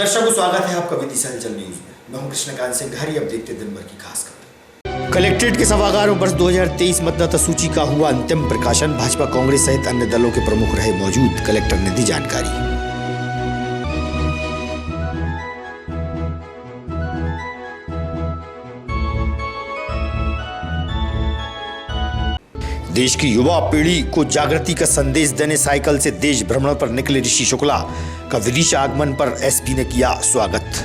दर्शकों, स्वागत है आपका विदिशा न्यूज में। मैं हूं कृष्णकांत सिंह। अब देखते दिन भर की खास खबर। कलेक्ट्रेट के सभागार में वर्ष 2023 मतदाता सूची का हुआ अंतिम प्रकाशन। भाजपा, कांग्रेस सहित अन्य दलों के प्रमुख रहे मौजूद। कलेक्टर ने दी जानकारी। देश की युवा पीढ़ी को जागृति का संदेश देने साइकिल से देश भ्रमण पर निकले ऋषि शुक्ला का विदिशा आगमन पर एसपी ने किया स्वागत।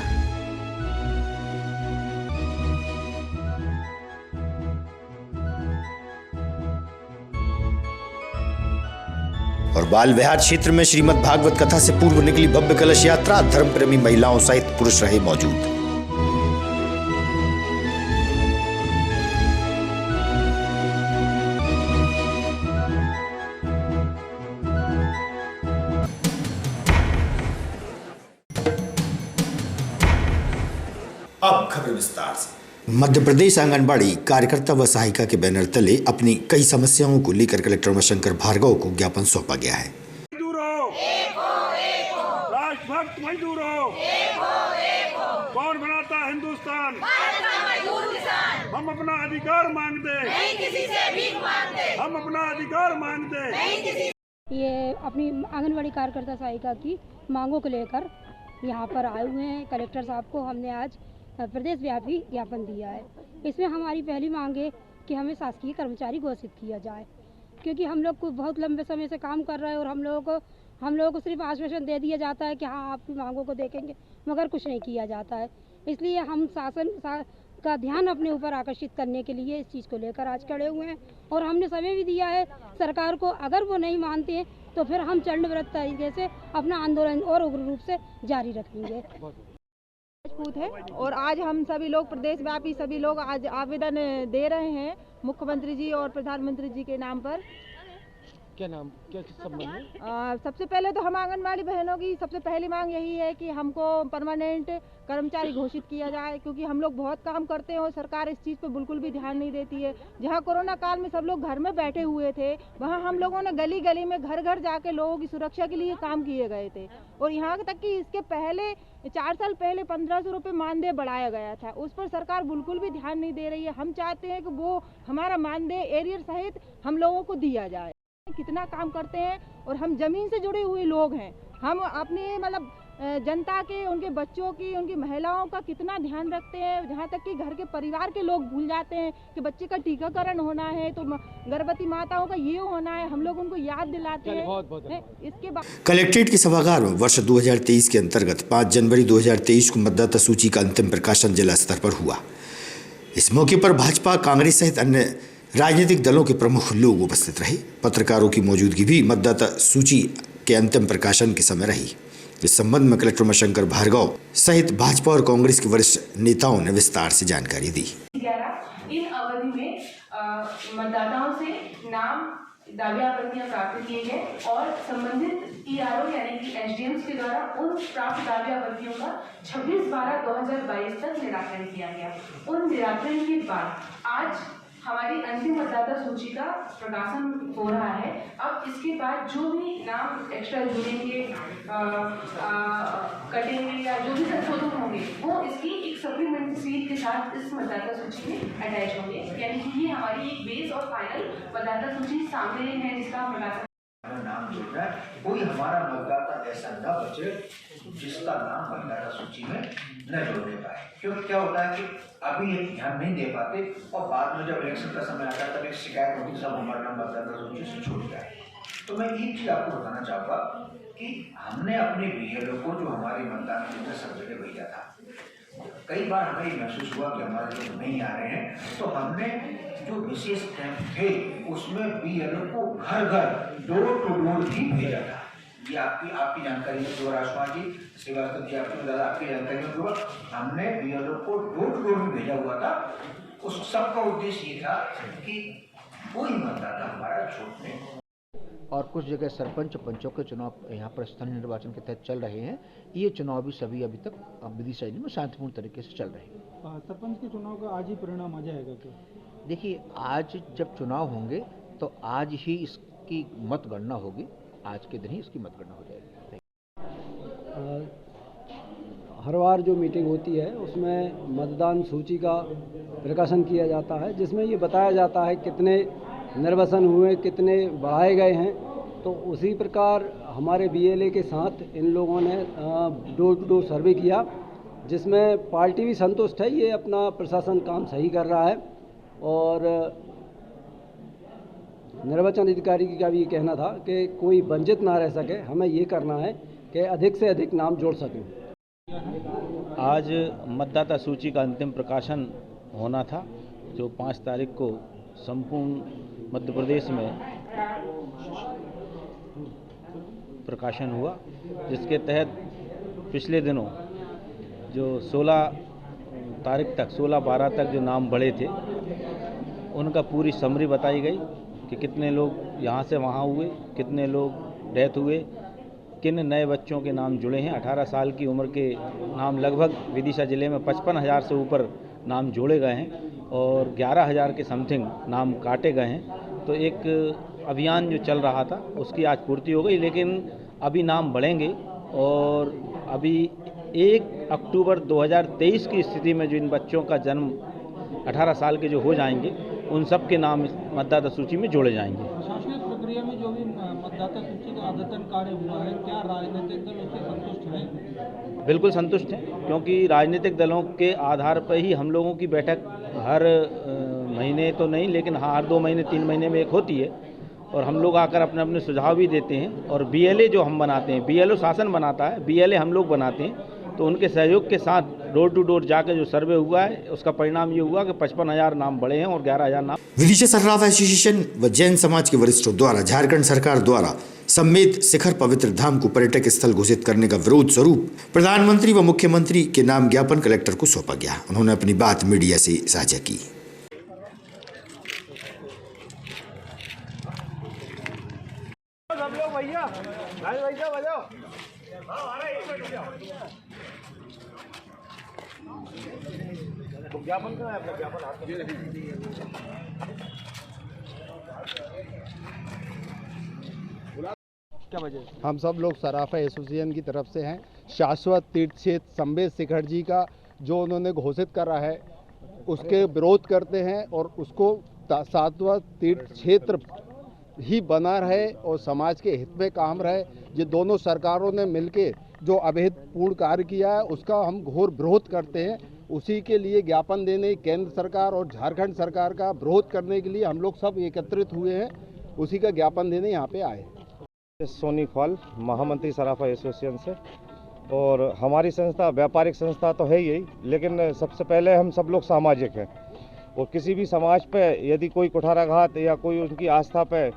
और बाल विहार क्षेत्र में श्रीमद् भागवत कथा से पूर्व निकली भव्य कलश यात्रा। धर्म प्रेमी महिलाओं सहित पुरुष रहे मौजूद। अब खबर विस्तार से। मध्य प्रदेश आंगनबाड़ी कार्यकर्ता व सहायिका के बैनर तले अपनी कई समस्याओं को लेकर कलेक्टर उमाशंकर भार्गव को ज्ञापन सौंपा गया है। राष्ट्रभक्त मजदूर हो, कौन बनाता हिंदुस्तान? हम अपना अधिकार मांगते, नहीं किसी से भीख मांगते। हम अपना अधिकार मांगते, नहीं किसी। ये अपनी आंगनबाड़ी कार्यकर्ता सहायिका की मांगों को लेकर यहाँ पर आए हुए हैं। कलेक्टर साहब को हमने आज प्रदेश व्यापी ज्ञापन दिया है। इसमें हमारी पहली मांग है कि हमें शासकीय कर्मचारी घोषित किया जाए, क्योंकि हम लोग को बहुत लंबे समय से काम कर रहे हैं और हम लोगों को सिर्फ आश्वासन दे दिया जाता है कि हाँ आपकी मांगों को देखेंगे, मगर कुछ नहीं किया जाता है। इसलिए हम शासन का ध्यान अपने ऊपर आकर्षित करने के लिए इस चीज़ को लेकर आज खड़े हुए हैं और हमने समय भी दिया है सरकार को। अगर वो नहीं मानते हैं तो फिर हम चरणव्रत तरीके से अपना आंदोलन और उग्र रूप से जारी रखेंगे। राजपूत है और आज हम सभी लोग प्रदेश व्यापी सभी लोग आज आवेदन दे रहे हैं मुख्यमंत्री जी और प्रधानमंत्री जी के नाम पर। क्या संबंध है? सबसे पहले तो हम आंगनबाड़ी बहनों की सबसे पहली मांग यही है कि हमको परमानेंट कर्मचारी घोषित किया जाए, क्योंकि हम लोग बहुत काम करते हैं और सरकार इस चीज़ पे बिल्कुल भी ध्यान नहीं देती है। जहां कोरोना काल में सब लोग घर में बैठे हुए थे, वहां हम लोगों ने गली गली में घर घर जाके लोगों की सुरक्षा के लिए काम किए गए थे। और यहाँ तक कि इसके पहले 4 साल पहले 1500 रुपये मानदेय बढ़ाया गया था, उस पर सरकार बिल्कुल भी ध्यान नहीं दे रही है। हम चाहते हैं कि वो हमारा मानदेय एरियर सहित हम लोगों को दिया जाए। कितना काम करते हैं और हम जमीन से जुड़े हुए लोग हैं। हम अपने मतलब जनता के, उनके बच्चों की, उनकी महिलाओं का कितना ध्यान रखते हैं, जहाँ तक कि घर के परिवार के लोग भूल जाते हैं कि बच्चे का टीकाकरण होना है तो गर्भवती माताओं का ये होना है, हम लोग उनको याद दिलाते हैं। इसके बाद कलेक्ट्रेट के सभागार में वर्ष 2023 के अंतर्गत 5 जनवरी 2023 को मतदाता सूची का अंतिम प्रकाशन जिला स्तर पर हुआ। इस मौके पर भाजपा, कांग्रेस सहित अन्य राजनीतिक दलों के प्रमुख लोग उपस्थित रहे। पत्रकारों की मौजूदगी भी मतदाता सूची के अंतिम प्रकाशन के समय रही। इस संबंध में कलेक्टर उमाशंकर भार्गव सहित भाजपा और कांग्रेस के वरिष्ठ नेताओं ने विस्तार से जानकारी दी। इन अवधि में मतदाताओं से नाम दावे आपत्तियां प्राप्त किए गए और संबंधित ईआरओ यानी कि एसडीएम्स के द्वारा उन प्राप्त दावे आपत्तियों का 26/12/2022 तक निराकरण किया गया। उन निराकरण के बाद आज हमारी अंतिम मतदाता सूची का प्रकाशन हो रहा है। अब इसके बाद जो भी नाम एक्स्ट्रा जुड़ेंगे, कटेंगे या जो भी संशोधन होंगे वो इसकी एक सप्लीमेंट्री सीट के साथ इस मतदाता सूची में अटैच होंगे। यानी कि ये हमारी एक बेस और फाइनल मतदाता सूची सामने है जिसका प्रकाशन नाम जोड़ना है। कोई हमारा मतदाता ऐसा न बचे जिसका नाम मतदाता सूची में न जोड़ने पाए, क्योंकि क्या होता है कि अभी ये ध्यान नहीं दे पाते और बाद में जब इलेक्शन का समय आता है तब एक शिकायत होगी सब हमारा नाम मतदाता सूची से छूट जाए। तो मैं एक चीज आपको बताना चाहूँगा कि हमने अपने बीएलओ को जो हमारे मतदान केंद्र सब जगह भेजा था, कई बार हमें ये महसूस हुआ कि हमारे लोग नहीं आ रहे हैं, तो हमने जो विशेष कैंप थे उसमें बीएलओ को घर घर डोर टू डोर भी भेजा था। ये आपकी जानकारी में जो राजकुमार जी, श्रीवास्तव जी, आपकी जानकारी में जो हमने बीएलओ को डोर टू डोर भी भेजा हुआ था। उस सबका उद्देश्य ये था कि कोई मतदाता हमारा छूटने। और कुछ जगह सरपंच पंचों के चुनाव यहाँ पर स्थानीय निर्वाचन के तहत चल रहे हैं। ये चुनाव भी सभी अभी तक विदिशा में शांतिपूर्ण तरीके से चल रहे हैं। सरपंच के चुनाव का आज ही परिणाम आ जाएगा क्या? देखिए, आज जब चुनाव होंगे तो आज ही इसकी मतगणना होगी। आज के दिन ही इसकी मतगणना हो जाएगी। हर बार जो मीटिंग होती है उसमें मतदान सूची का प्रकाशन किया जाता है, जिसमें ये बताया जाता है कितने निर्वाचन हुए, कितने बढ़ाए गए हैं। तो उसी प्रकार हमारे बीएलए के साथ इन लोगों ने डोर टू डोर सर्वे किया, जिसमें पार्टी भी संतुष्ट है, ये अपना प्रशासन काम सही कर रहा है। और निर्वाचन अधिकारी का भी ये कहना था कि कोई वंचित ना रह सके, हमें ये करना है कि अधिक से अधिक नाम जोड़ सकें। आज मतदाता सूची का अंतिम प्रकाशन होना था, जो 5 तारीख को संपूर्ण मध्य प्रदेश में प्रकाशन हुआ, जिसके तहत पिछले दिनों जो 16 तारीख तक 16-12 तक जो नाम बढ़े थे, उनका पूरी समरी बताई गई कि कितने लोग यहाँ से वहाँ हुए, कितने लोग डेथ हुए, किन नए बच्चों के नाम जुड़े हैं। 18 साल की उम्र के नाम लगभग विदिशा जिले में 55,000 से ऊपर नाम जोड़े गए हैं और 11,000 के समथिंग नाम काटे गए हैं। तो एक अभियान जो चल रहा था उसकी आज पूर्ति हो गई, लेकिन अभी नाम बढ़ेंगे और अभी 1 अक्टूबर 2023 की स्थिति में जो इन बच्चों का जन्म 18 साल के जो हो जाएंगे, उन सब के नाम मतदाता सूची में जोड़े जाएंगे। प्रशासनिक प्रक्रिया में जो भी मतदाता सूची का अद्यतन कार्य हुआ है, क्या राजनीतिक दल उससे संतुष्ट है? बिल्कुल संतुष्ट हैं, क्योंकि राजनीतिक दलों के आधार पर ही हम लोगों की बैठक हर महीने तो नहीं, लेकिन हर 2 महीने 3 महीने में एक होती है और हम लोग आकर अपने अपने सुझाव भी देते हैं। और बीएलए जो हम बनाते हैं, बीएलओ शासन बनाता है, बीएलए हम लोग बनाते हैं, तो उनके सहयोग के साथ डोर टू डोर जाकर जो सर्वे हुआ है उसका परिणाम ये हुआ कि 55,000 नाम बढ़े हैं और 11,000 नाम। विदिशा सर्राफ एसोसिएशन व जैन समाज के वरिष्ठों द्वारा झारखंड सरकार द्वारा सम्मेद शिखर पवित्र धाम को पर्यटक स्थल घोषित करने का विरोध स्वरूप प्रधानमंत्री व मुख्यमंत्री के नाम ज्ञापन कलेक्टर को सौंपा गया। उन्होंने अपनी बात मीडिया से साझा की। हम सब लोग सराफा एसोसिएशन की तरफ से हैं। शाश्वत तीर्थ क्षेत्र सम्मेद शिखर जी का जो उन्होंने घोषित करा है उसके विरोध करते हैं और उसको 7वां तीर्थ क्षेत्र ही बना रहे और समाज के हित में काम रहे। ये दोनों सरकारों ने मिलके जो अभेदपूर्ण कार्य किया है उसका हम घोर विरोध करते हैं। उसी के लिए ज्ञापन देने केंद्र सरकार और झारखंड सरकार का विरोध करने के लिए हम लोग सब एकत्रित हुए हैं, उसी का ज्ञापन देने यहाँ पे आए। सोनी फॉल महामंत्री सराफा एसोसिएशन से, और हमारी संस्था व्यापारिक संस्था तो है यही, लेकिन सबसे पहले हम सब लोग सामाजिक हैं और किसी भी समाज पे यदि कोई कुठाराघात या कोई उनकी आस्था पे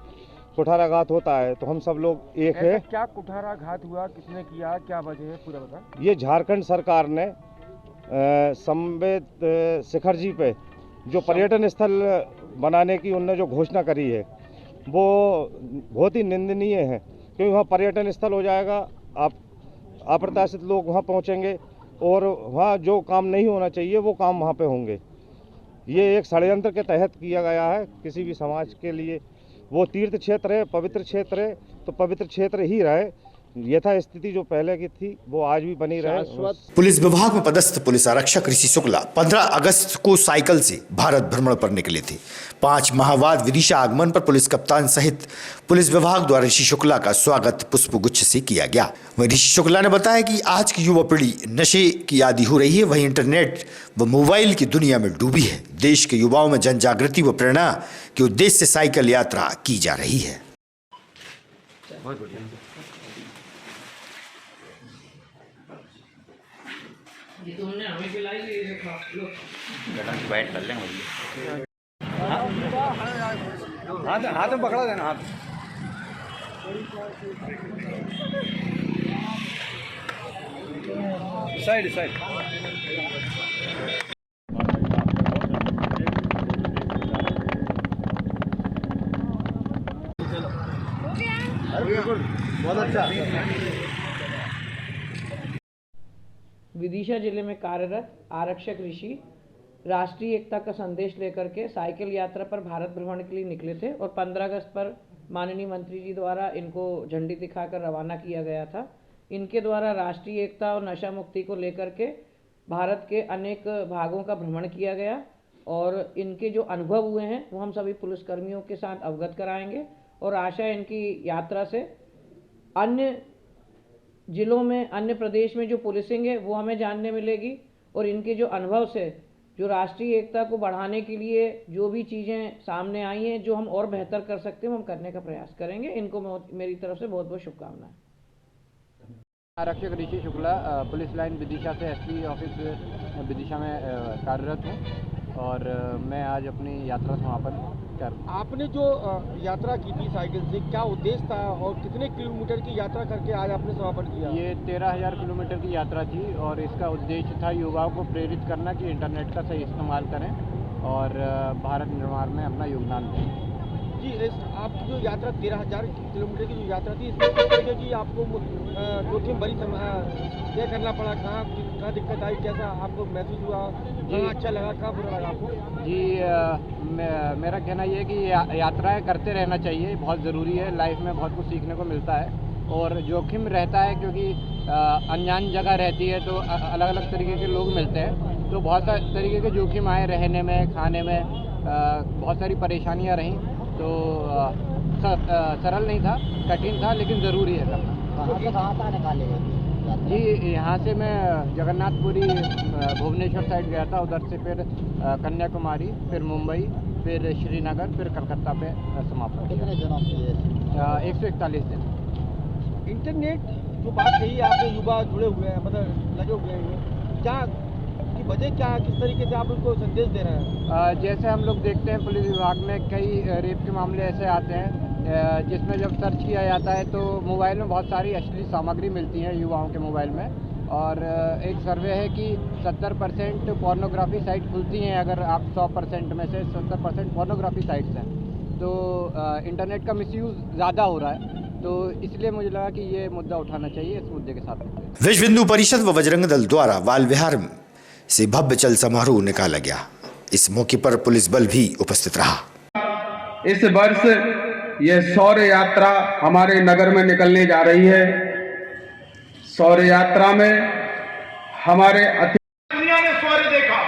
कुठाराघात होता है तो हम सब लोग एक है। क्या कुठाराघात हुआ, किसने किया, क्या वजह है, पूरा बताएं। ये झारखंड सरकार ने सम्मेद शिखर जी पे जो पर्यटन स्थल बनाने की उनने जो घोषणा करी है वो बहुत ही निंदनीय है, क्योंकि वहाँ पर्यटन स्थल हो जाएगा, आप अप्रत्याशित लोग वहाँ पहुँचेंगे और वहाँ जो काम नहीं होना चाहिए वो काम वहाँ पे होंगे। ये एक षड्यंत्र के तहत किया गया है किसी भी समाज के लिए। वो तीर्थ क्षेत्र है, पवित्र क्षेत्र है, तो पवित्र क्षेत्र ही रहे। यथा स्थिति जो पहले की थी वो आज भी बनी रहे। पुलिस विभाग में पदस्थ पुलिस आरक्षक ऋषि शुक्ला 15 अगस्त को साइकिल से भारत भ्रमण पर निकले थे। 5 माह बाद विदिशा आगमन पर पुलिस कप्तान सहित पुलिस विभाग द्वारा ऋषि शुक्ला का स्वागत पुष्पगुच्छ से किया गया। वहीं ऋषि शुक्ला ने बताया कि आज की युवा पीढ़ी नशे की आदी हो रही है, वहीं इंटरनेट व मोबाइल की दुनिया में डूबी है। देश के युवाओं में जन जागृति व प्रेरणा के उद्देश्य से साइकिल यात्रा की जा रही है। ये तुमने हमें खिलाई, ये देखो लो बैठ कर लेंगे। हाथ में पकड़ा देना, हाथ साइड साइड। बहुत अच्छा। विदिशा जिले में कार्यरत आरक्षक ऋषि राष्ट्रीय एकता का संदेश लेकर के साइकिल यात्रा पर भारत भ्रमण के लिए निकले थे और 15 अगस्त पर माननीय मंत्री जी द्वारा इनको झंडी दिखाकर रवाना किया गया था। इनके द्वारा राष्ट्रीय एकता और नशा मुक्ति को लेकर के भारत के अनेक भागों का भ्रमण किया गया और इनके जो अनुभव हुए हैं वो हम सभी पुलिसकर्मियों के साथ अवगत कराएंगे और आशा है इनकी यात्रा से अन्य जिलों में, अन्य प्रदेश में जो पुलिसिंग है वो हमें जानने मिलेगी और इनके जो अनुभव से जो राष्ट्रीय एकता को बढ़ाने के लिए जो भी चीज़ें सामने आई हैं, जो हम और बेहतर कर सकते हैं, हम करने का प्रयास करेंगे। इनको मेरी तरफ से बहुत बहुत शुभकामनाएं। आरक्षक ऋषि शुक्ला, पुलिस लाइन विदिशा से एसपी ऑफिस विदिशा में कार्यरत हूँ और मैं आज अपनी यात्रा समापन कर। आपने जो यात्रा की थी साइकिल से, क्या उद्देश्य था और कितने किलोमीटर की यात्रा करके आज आपने समापन किया? ये 13,000 किलोमीटर की यात्रा थी और इसका उद्देश्य था युवाओं को प्रेरित करना कि इंटरनेट का सही इस्तेमाल करें और भारत निर्माण में अपना योगदान दें। जी, आपकी जो यात्रा 13,000 किलोमीटर की जो यात्रा थी, इसमें किस तरीके की आपको जोखिम भरी तय करना पड़ा? कहाँ दिक्कत आई, कैसा आपको महसूस हुआ, कहाँ अच्छा लगा, कहाँ बुरा लगा आपको? जी, मेरा कहना ये है कि यात्राएं करते रहना चाहिए, बहुत ज़रूरी है। लाइफ में बहुत कुछ सीखने को मिलता है और जोखिम रहता है क्योंकि अनजान जगह रहती है तो अलग अलग तरीके के लोग मिलते हैं, तो बहुत सारे तरीके के जोखिम आए, रहने में, खाने में बहुत सारी परेशानियाँ रहीं, तो सरल नहीं था, कठिन था, लेकिन ज़रूरी है करना। कहाँ था निकाले? जी, यहाँ से मैं जगन्नाथपुरी भुवनेश्वर साइड गया था, उधर से फिर कन्याकुमारी, फिर मुंबई, फिर श्रीनगर, फिर कलकत्ता पे समाप्त हो कितने दिनों की? 141 दिन। इंटरनेट जो बात कही आपने, युवा जुड़े हुए हैं, मतलब लगे हुए हैं, क्या की वजह क्या है, किस तरीके से आप उनको संदेश दे रहे हैं? जैसे हम लोग देखते हैं पुलिस विभाग में कई रेप के मामले ऐसे आते हैं जिसमें जब सर्च किया जाता है तो मोबाइल में बहुत सारी अश्लील सामग्री मिलती है युवाओं के मोबाइल में और एक सर्वे है कि 70% पोर्नोग्राफी साइट खुलती हैं। अगर आप 100% में से 70% पोर्नोग्राफी साइट्स हैं, तो इंटरनेट का मिसयूज़ ज़्यादा हो रहा है, तो इसलिए मुझे लगा कि ये मुद्दा उठाना चाहिए। इस मुद्दे के साथ विश्व हिंदू परिषद व बजरंग दल द्वारा बाल विहार से भव्य चल समारोह निकाला गया। इस मौके पर पुलिस बल भी उपस्थित रहा। इस वर्ष ये शौर्य यात्रा हमारे नगर में निकलने जा रही है। शौर्य यात्रा में हमारे दुनिया ने शौर्य देखा,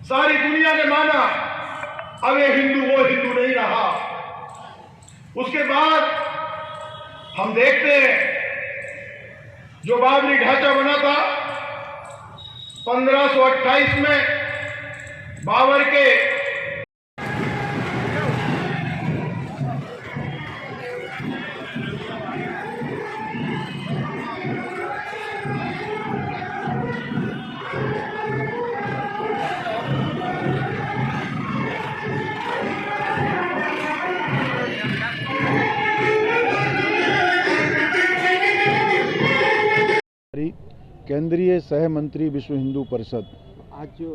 सारी दुनिया ने माना, अब ये हिंदू वो हिंदू नहीं रहा। उसके बाद हम देखते हैं जो बाबरी ढांचा बना था 1528 में बाबर के केंद्रीय सह मंत्री विश्व हिंदू परिषद। आज जो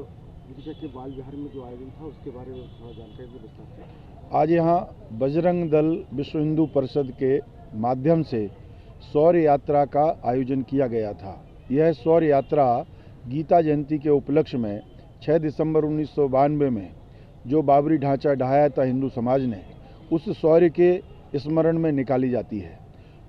विदिशा के बाल विहार में जो आयोजन था उसके बारे में थोड़ा जानकारी दे विस्तार से। आज यहाँ बजरंग दल विश्व हिंदू परिषद के माध्यम से शौर्य यात्रा का आयोजन किया गया था। यह शौर्य यात्रा गीता जयंती के उपलक्ष्य में 6 दिसंबर 1992 में जो बाबरी ढांचा ढहाया था हिंदू समाज ने, उस शौर्य के स्मरण में निकाली जाती है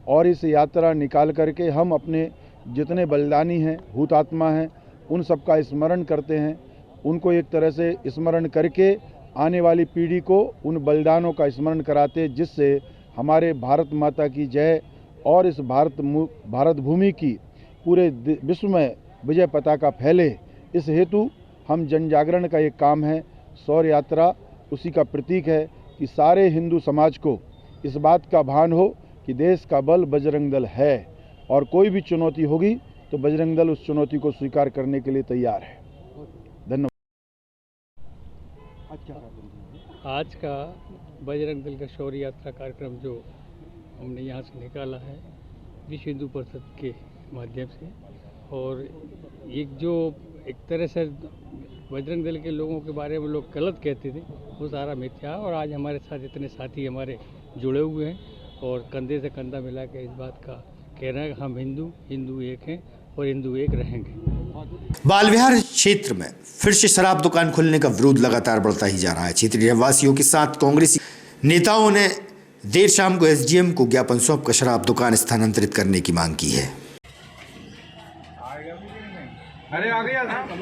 और इस यात्रा निकाल करके हम अपने जितने बलिदानी हैं, हुतात्मा हैं, उन सब का स्मरण करते हैं। उनको एक तरह से स्मरण करके आने वाली पीढ़ी को उन बलिदानों का स्मरण कराते, जिससे हमारे भारत माता की जय और इस भारत भूमि की पूरे विश्व में विजय पताका फैले। इस हेतु हम जन जागरण का एक काम है। शौर्य यात्रा उसी का प्रतीक है कि सारे हिंदू समाज को इस बात का भान हो कि देश का बल बजरंग दल है और कोई भी चुनौती होगी तो बजरंग दल उस चुनौती को स्वीकार करने के लिए तैयार है। धन्यवाद। आज का बजरंग दल का शौर्य यात्रा कार्यक्रम जो हमने यहाँ से निकाला है विश्व हिंदू परिषद के माध्यम से, और एक तरह से बजरंग दल के लोगों के बारे में लोग गलत कहते थे, वो सारा मिथ्या। और आज हमारे साथ इतने साथी हमारे जुड़े हुए हैं और कंधे से कंधा मिला के इस बात का कह रहे हैं हम हिंदू एक हैं और हिंदू एक रहेंगे। बाल विहार क्षेत्र में फिर से शराब दुकान खुलने का विरोध लगातार बढ़ता ही जा रहा है। क्षेत्रीय रहवासियों के साथ कांग्रेसी नेताओं ने देर शाम को एसडीएम को ज्ञापन सौंपकर शराब दुकान स्थानांतरित करने की मांग की है। अरे आ गया आपका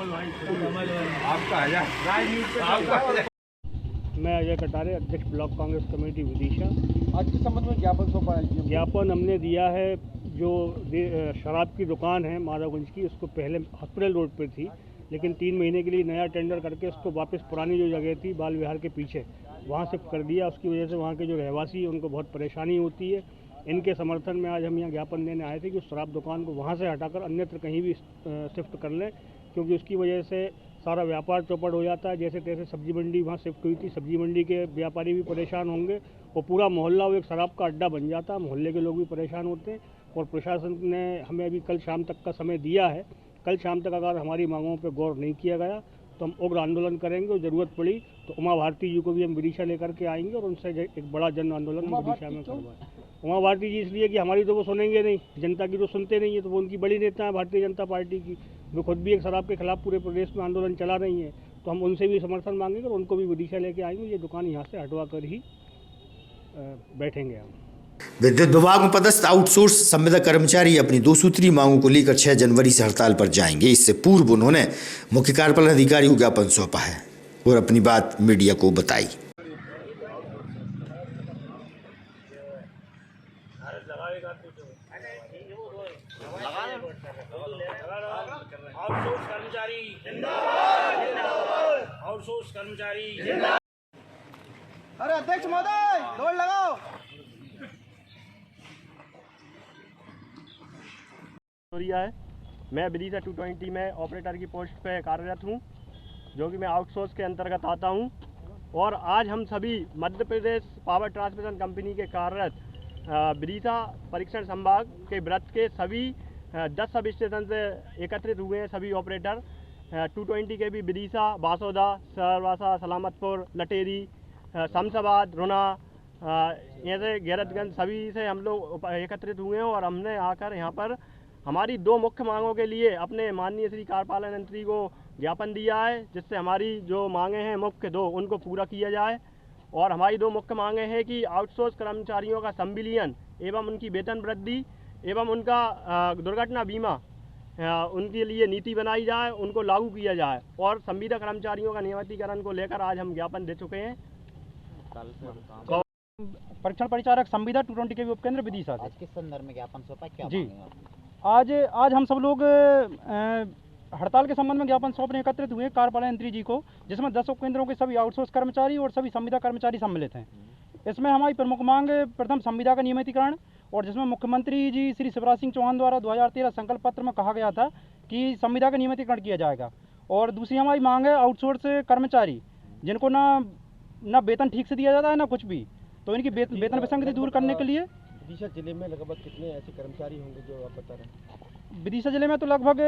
मैं अजय कटारे, अध्यक्ष ब्लॉक कांग्रेस कमेटी विदिशा। आज के संबंध में ज्ञापन सौंपा है। ज्ञापन हमने दिया है, जो शराब की दुकान है माधवगंज की, उसको पहले हॉस्पिटल रोड पर थी, लेकिन 3 महीने के लिए नया टेंडर करके उसको वापस पुरानी जो जगह थी बाल विहार के पीछे वहाँ शिफ्ट कर दिया। उसकी वजह से वहाँ के जो रहवासी हैं उनको बहुत परेशानी होती है। इनके समर्थन में आज हम यहाँ ज्ञापन देने आए थे कि उस शराब दुकान को वहाँ से हटाकर अन्यत्र कहीं भी शिफ्ट कर लें, क्योंकि उसकी वजह से सारा व्यापार चौपट हो जाता है। जैसे तैसे सब्जी मंडी वहाँ शिफ्ट हुई थी, सब्जी मंडी के व्यापारी भी परेशान होंगे और पूरा मोहल्ला वो एक शराब का अड्डा बन जाता है। मोहल्ले के लोग भी परेशान होते हैं और प्रशासन ने हमें अभी कल शाम तक का समय दिया है। कल शाम तक अगर हमारी मांगों पर गौर नहीं किया गया तो हम उग्र आंदोलन करेंगे और ज़रूरत पड़ी तो उमा भारती जी को भी हम विदिशा लेकर के आएंगे और उनसे एक बड़ा जन आंदोलन विदिशा में करवाएं। उमा भारती जी इसलिए कि हमारी तो वो सुनेंगे नहीं, जनता की तो सुनते नहीं है, तो वो उनकी बड़ी नेता है भारतीय जनता पार्टी की। वो खुद भी एक शराब के खिलाफ पूरे प्रदेश में आंदोलन चला रही हैं, तो हम उनसे भी समर्थन मांगेंगे और उनको भी विदिशा लेके आएंगे। ये दुकान यहाँ से हटवा कर ही बैठेंगे हम। विद्युत विभाग में पदस्थ आउटसोर्स संविदा कर्मचारी अपनी 2 सूत्री मांगों को लेकर 6 जनवरी से हड़ताल पर जाएंगे। इससे पूर्व उन्होंने मुख्य कार्यपालन अधिकारी को ज्ञापन सौंपा है और अपनी बात मीडिया को बताई। अरे अध्यक्ष महोदय, दौड़ लगाओ। है, मैं विदिशा 220 में ऑपरेटर की पोस्ट पे कार्यरत हूँ, जो कि मैं आउटसोर्स के अंतर्गत आता हूँ। और आज हम सभी Madhya Pradesh power transmission company के कार्यरत विदिशा परीक्षण संभाग के व्रत के सभी 10 सब स्टेशन से एकत्रित हुए हैं। सभी ऑपरेटर 220 के भी विदिशा, बासोदा, सरवासा, सलामतपुर, लटेरी, शमशाबाद, रुना, ऐसे गैरतगंज, सभी से हम लोग एकत्रित हुए हैं और हमने आकर यहाँ पर हमारी 2 मुख्य मांगों के लिए अपने माननीय श्री कार्यपालन मंत्री को ज्ञापन दिया है, जिससे हमारी जो मांगे हैं मुख्य 2 उनको पूरा किया जाए। और हमारी 2 मुख्य मांगे हैं कि आउटसोर्स कर्मचारियों का संविलियन एवं उनकी वेतन वृद्धि एवं उनका दुर्घटना बीमा उनके लिए नीति बनाई जाए, उनको लागू किया जाए। और संविदा कर्मचारियों का नियमितीकरण को लेकर आज हम ज्ञापन दे चुके हैं। परीक्षण परिचारक संविदा 220 के उपकेंद्र विदिशा से। आज किस संदर्भ में ज्ञापन सौंपा, क्या जी मांगे आप? आज हम सब लोग हड़ताल के संबंध में ज्ञापन सौंपने एकत्रित हुए कार्यपालन मंत्री जी को, जिसमें 10 उपकेंद्रों के सभी आउटसोर्स कर्मचारी और सभी संविदा कर्मचारी सम्मिलित हैं। इसमें हमारी प्रमुख मांग प्रथम संविदा का नियमितीकरण, और जिसमें मुख्यमंत्री जी श्री शिवराज सिंह चौहान द्वारा 2013 संकल्प पत्र में कहा गया था कि संविदा का नियमितीकरण किया जाएगा। और दूसरी हमारी मांग है आउटसोर्स कर्मचारी जिनको ना वेतन ठीक से दिया जाता है ना कुछ भी, तो इनकी वेतन विसंगति दूर करने के लिए। विदिशा जिले में लगभग कितने ऐसे कर्मचारी होंगे जो आप बता रहे हैं? विदिशा जिले में तो लगभग,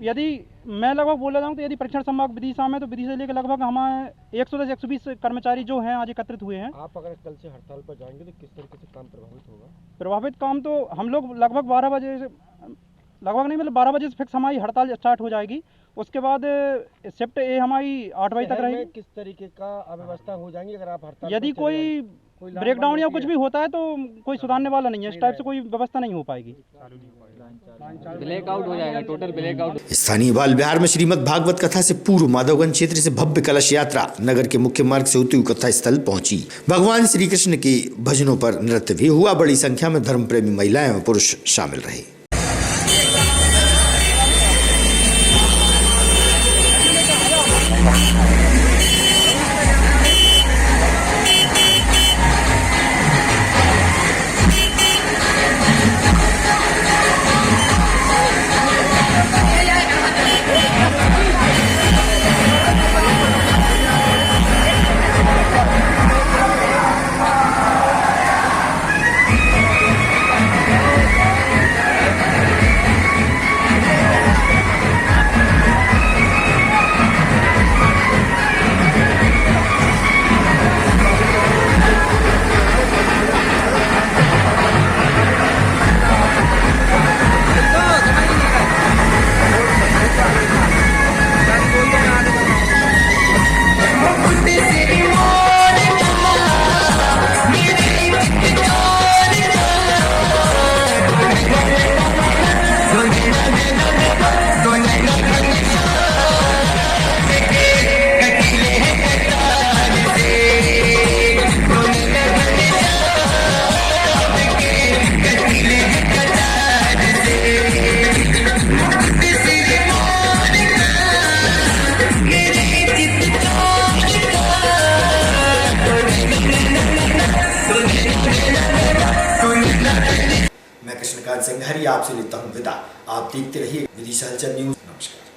यदि मैं लगभग बोला जाऊँ तो यदि परीक्षण संभाग विदिशा में, तो विदिशा जिले के लगभग हमारे 110-120 कर्मचारी जो हैं आज एकत्रित हुए हैं। आप अगर कल से हड़ताल पर जाएंगे तो किस तरीके से काम प्रभावित होगा? प्रभावित काम तो हम लोग लगभग 12 बजे से, लगभग नहीं मतलब 12 बजे से फिक्स हमारी हड़ताल स्टार्ट हो जाएगी। उसके बाद शिफ्ट ए हमारी 8 बजे तक रहेगी। किस तरीके का अव्यवस्था हो जाएंगी अगर आप हड़ताल? यदि कोई ब्रेकडाउन या कुछ भी होता है तो कोई सुधारने वाला नहीं है, इस टाइप से कोई व्यवस्था नहीं हो पाएगी, ब्लैकआउट हो जाएगा, टोटल ब्लैकआउट। स्थानीय बाल विहार में श्रीमद् भागवत कथा से पूर्व माधवगंज क्षेत्र से भव्य कलश यात्रा नगर के मुख्य मार्ग से होती हुई कथा स्थल पहुंची। भगवान श्री कृष्ण के भजनों पर नृत्य भी हुआ। बड़ी संख्या में धर्म प्रेमी महिलाएं व पुरुष शामिल रहे। आप देखते रहिए विदिशा हलचल न्यूज। नमस्कार।